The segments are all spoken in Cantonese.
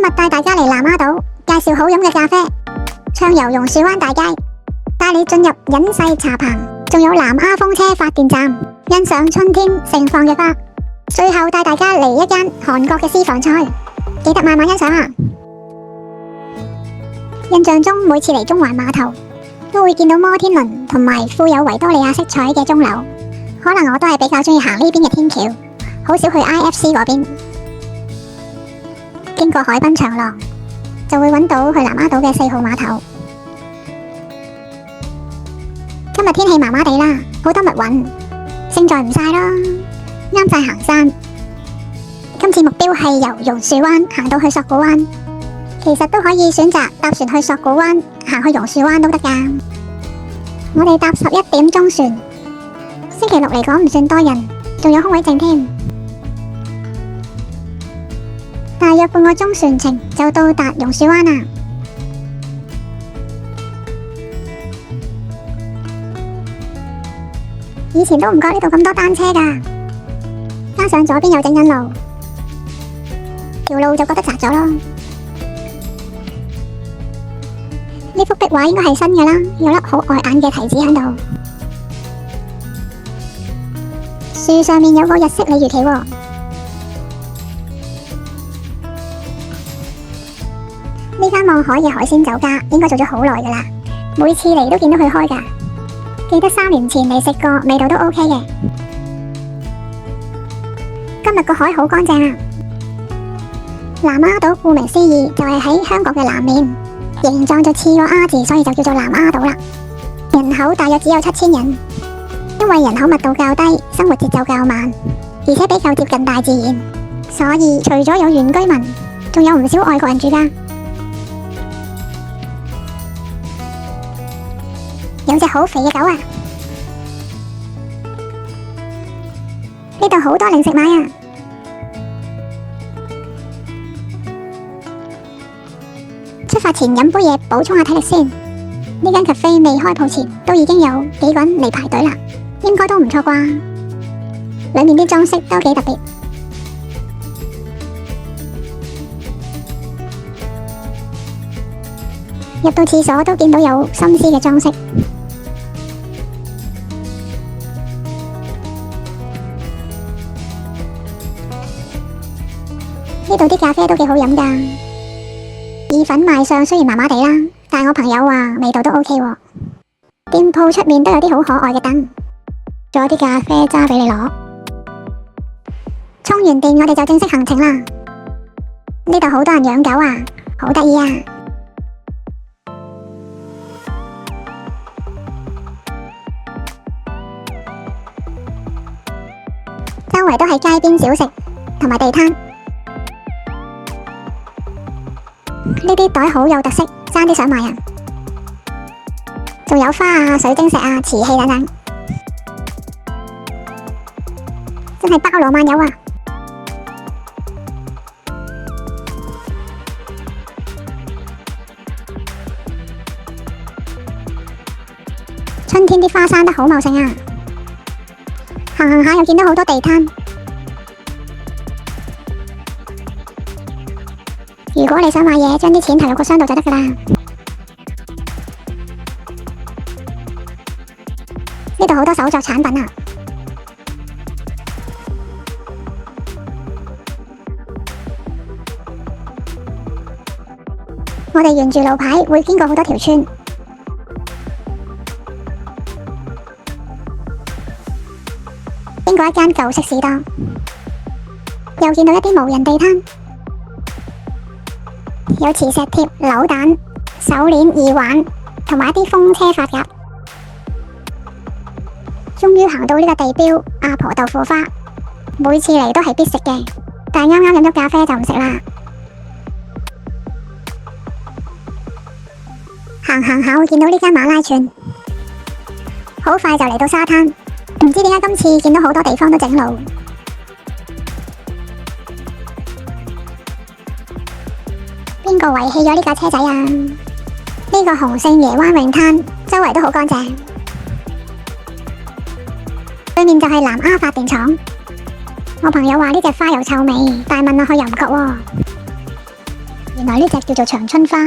今日帶大家嚟南丫島介紹好飲嘅咖啡，暢遊榕樹灣大街，帶你進入隱世茶棚，仲有南丫風車發電站，欣賞春天盛放嘅花。最後帶大家嚟一間韓國嘅私房菜，記得慢慢欣賞啊！印象中每次嚟中環碼頭，都會見到摩天輪同埋富有維多利亞色彩嘅鐘樓。可能我都係比較中意行呢邊嘅天橋，好少去 IFC 嗰邊。經過海濱長廊，就會揾到去南丫島嘅4號碼頭。今日天氣麻麻地啦，好多密雲，勝在唔曬啦，啱晒行山。今次目標係由榕樹灣行到去索罟灣，其實都可以選擇搭船去索罟灣，行去榕樹灣都得噶。我哋搭11點鐘船，星期6嚟講唔算多人，仲有空位剩添。大約半個鐘船程就到達榕樹灣啦。以前都唔覺呢度咁多單車噶，加上左邊有整緊路，條路就覺得窄咗咯。呢幅壁畫應該係新嘅啦，有粒好礙眼嘅提子喺度。樹上面有個日式鯉魚旗喎。呢間望海嘅海鮮酒家應該做咗好耐噶啦，每次嚟都見到佢開噶。記得3年前嚟食過，味道都 OK 嘅。今日個海好乾淨啊！南丫島顧名思義就係喺香港嘅南面，形狀就似個 R 字，所以就叫做南丫島啦。人口大約只有7000人，因為人口密度較低，生活節奏較慢，而且比較接近大自然，所以除咗有原居民，仲有唔少外國人住㗎。有隻好肥嘅狗啊！呢度好多零食買啊！出發前飲杯嘢補充下體力先。呢間咖啡未開鋪前都已經有幾個人嚟排隊啦，應該都唔錯啩。裏面啲裝飾都幾特別。入到廁所都見到有心思嘅裝飾。呢度啲咖啡都幾好飲噶，意粉賣相雖然麻麻地啦，但係我朋友話味道都 OK 喎。店鋪出面都有啲好可愛嘅燈，仲有啲咖啡渣俾你攞。充完電我哋就正式行程啦。呢度好多人養狗啊，好得意啊！周圍都係街邊小食同埋地攤。呢啲袋好有特色，爭啲想買啊！仲有花啊、水晶石啊、瓷器等等，真係包羅萬有啊！春天啲花生得好茂盛啊！行行下又見到好多地攤。如果你想買嘢，將啲錢投入個箱度就得噶啦。呢度好多手作產品啊！我哋沿住路牌會經過好多條村，經過一間舊式士檔，又見到一啲無人地攤。有磁石貼、扭蛋、手鏈、耳環，同埋一啲風車髮夾。終於行到呢個地標阿婆豆腐花，每次嚟都係必食嘅，但係啱啱飲咗咖啡就唔食啦。行行下會見到呢間馬拉串，好快就嚟到沙灘。唔知點解今次見到好多地方都整路。邊個遺棄咗呢架車仔啊？呢個洪聖爺灣泳灘周圍都好乾淨，對面就係南丫發電廠。我朋友話呢隻花又臭味，但係聞落去又唔覺喎。原來呢隻叫做長春花。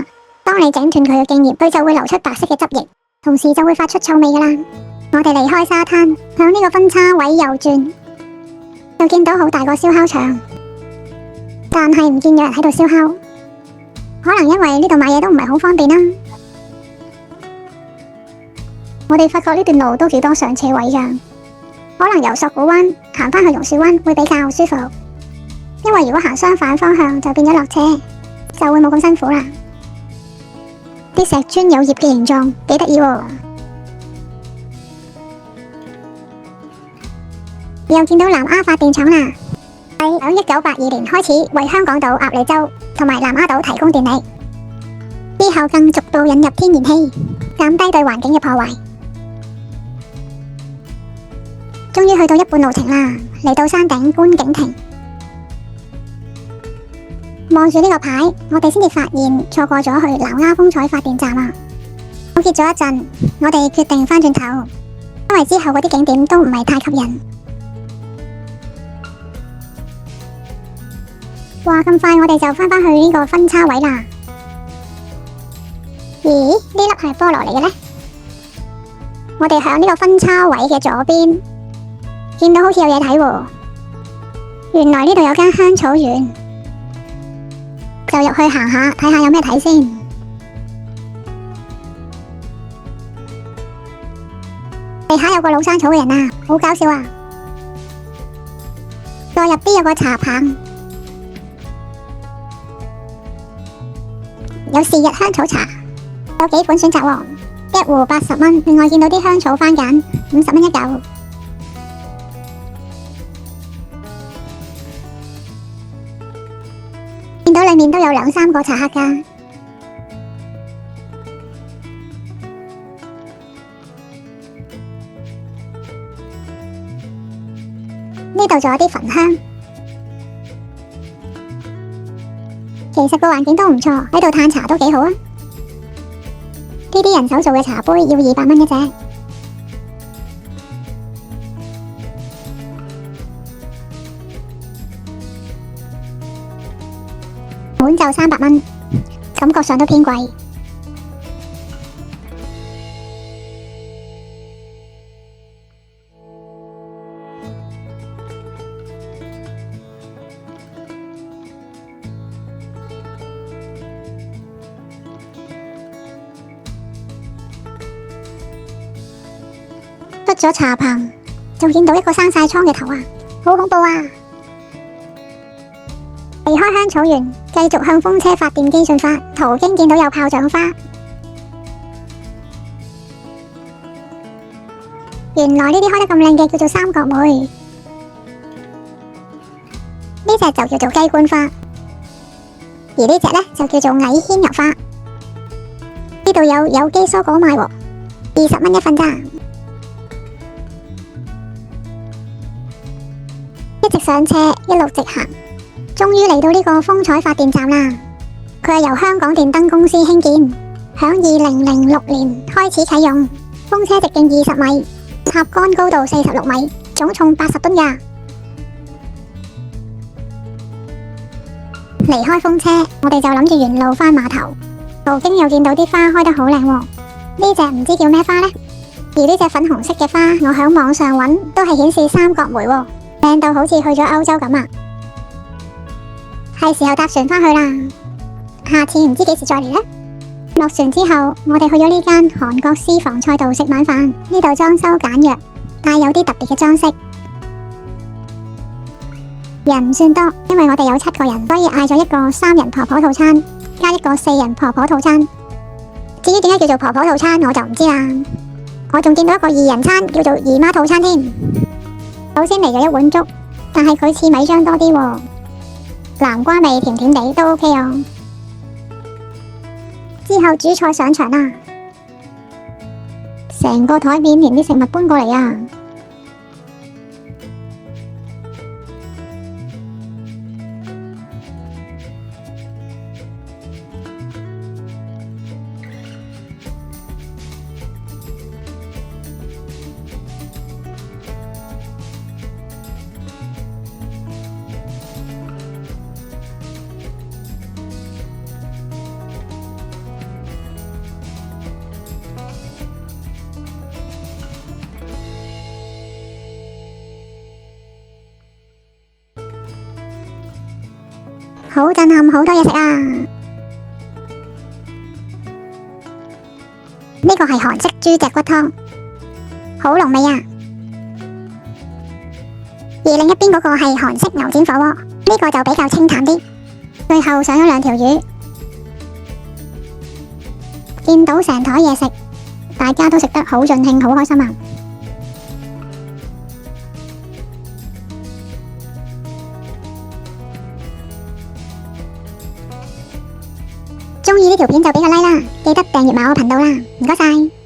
當你整斷佢嘅莖葉，佢就會流出白色嘅汁液，同時就會發出臭味噶啦。我哋離開沙灘，向呢個分叉位右轉，就見到好大個燒烤場，但係唔見有人喺度燒烤，可能因為呢度買嘢都唔係好方便啦。我哋發覺呢段路都幾多上斜位噶，可能由索罟灣行返去榕樹灣會比較舒服，因為如果行相反方向就變咗落車，就會冇咁辛苦啦。啲石磚有葉嘅形狀，幾得意喎。又見到南丫發電廠啦，喺1982年開始為香港島、鴨脷洲同埋南丫島提供電力，之後更逐步引入天然氣，減低對環境嘅破壞。終於去到一半路程啦，嚟到山頂觀景亭，望住呢個牌，我哋先至發現錯過咗去南丫風采發電站啊！糾結咗一陣，我哋決定返轉頭，因為之後嗰啲景點都唔係太吸引。話咁快，我哋就返返去呢個分叉位啦。咦？呢粒係菠蘿嚟嘅呢？我哋響呢個分叉位嘅左邊，見到好似有嘢睇喎。原來呢度有間香草園，就入去行下，睇下有咩睇先。地下有個老生草嘅人啊，好搞笑啊！再入啲有個茶棚，有是日香草茶，有幾款選擇喎，一壺80蚊。另外見到啲香草番梘50蚊一嚿。見到裏面都有2、3個茶客噶。呢度仲有啲焚香。其實個環境都唔錯，喺度嘆茶都幾好啊！呢啲人手做嘅茶杯要200蚊一隻，碗就300蚊，感覺上都偏貴。出咗茶棚，就見到一個生晒瘡嘅頭啊，好恐怖啊！離開香草園，繼續向風車發電機進發，途經見到有炮仗花。原來呢啲開得咁靚嘅叫做三角梅，呢隻就叫做雞冠花，而呢隻呢就叫做矮牽牛花。呢度有機蔬果賣喎，20蚊一份咋。一直上車，一路直行，終於嚟到呢個風采發電站啦。佢係由香港電燈公司興建，響2006年開始啟用。風車直徑20米，塔杆高度46米，總重80噸㗎。離開風車，我哋就諗住沿路返碼頭。途經又見到啲花開得好靚喎，呢隻唔知叫咩花呢？而呢隻粉紅色嘅花，我響網上揾都係顯示三角梅喎，靚到好似去咗歐洲咁啊！係時候搭船返去啦，下次唔知幾時再嚟呢。落船之後，我哋去咗呢間韓國私房菜度食晚飯。呢度裝修簡約，但有啲特別嘅裝飾。人唔算多，因為我哋有7個人，所以嗌咗一個3人婆婆套餐，加一個4人婆婆套餐。至於點解叫做婆婆套餐，我就唔知啦。我仲見到一個2人餐，叫做姨媽套餐添。首先嚟咗一碗粥，但係佢似米漿多啲喎，南瓜味甜甜地都 OK 啊。之後主菜上場啦，成個台面連啲食物搬過嚟啊！好震撼，好多嘢食啊！呢個係韓式豬脊骨湯，好濃味啊！而另一邊嗰個係韓式牛展火鍋，呢個就比較清淡啲。最後上咗兩條魚，見到成枱嘢食，大家都食得好盡興，好開心啊！鍾意呢條片就俾個 like 啦，記得訂閱埋我頻道啦，唔該晒。